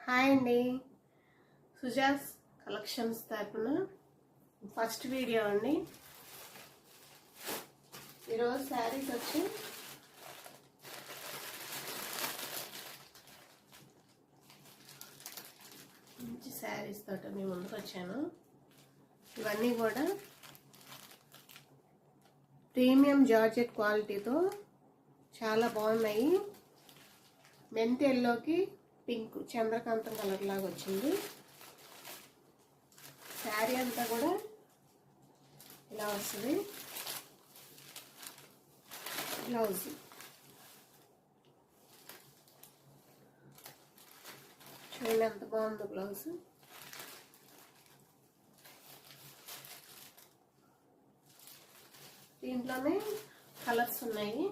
Hi అండి, సుజాస్ collections తరపున first video అండి. ఈరోజు శారీస్ వచ్చి మంచి శారీస్ తోటి మీ ముందుకు వచ్చాను. ఇవన్నీ కూడా ప్రీమియం జార్జెట్ క్వాలిటీతో చాలా బాగున్నాయి. మెంతి ఎల్లోకి పింక్ చంద్రకాంతం కలర్ లాగా వచ్చింది. శారీ అంతా కూడా ఇలా వస్తుంది. బ్లౌజ్ చూడండి ఎంత బాగుందో బ్లౌజ్. దీంట్లోనే కలర్స్ ఉన్నాయి.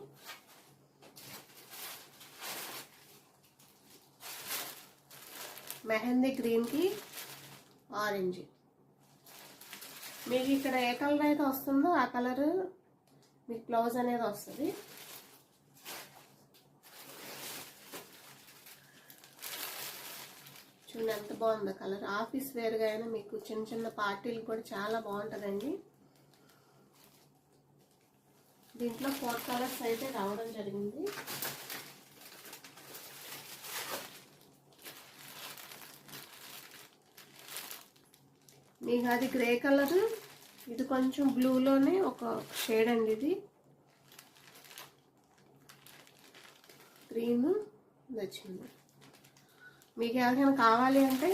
మెహందీ గ్రీన్కి ఆరెంజ్. మీకు ఇక్కడ ఏ కలర్ అయితే వస్తుందో ఆ కలర్ మీకు బ్లౌజ్ అనేది వస్తుంది. చూడండి ఎంత బాగుందో కలర్. ఆఫీస్ వేర్గా అయినా మీకు చిన్న చిన్న పార్టీలు కూడా చాలా బాగుంటుందండి. దీంట్లో 4 కలర్స్ అయితే రావడం జరిగింది. మీకు అది గ్రే కలర్, ఇది కొంచెం బ్లూలోనే ఒక షేడ్ అండి. ఇది గ్రీన్ వచ్చింది. మీకు ఎవరికైనా కావాలి అంటే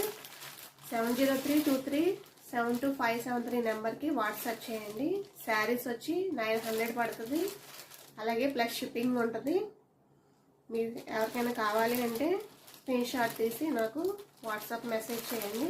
7032372573 నెంబర్కి వాట్సాప్ చేయండి. శారీస్ వచ్చి 900 పడుతుంది. అలాగే ప్లస్ షిప్పింగ్ ఉంటుంది. మీరు ఎవరికైనా కావాలి అంటే స్క్రీన్ షాట్ తీసి నాకు వాట్సాప్ మెసేజ్ చేయండి.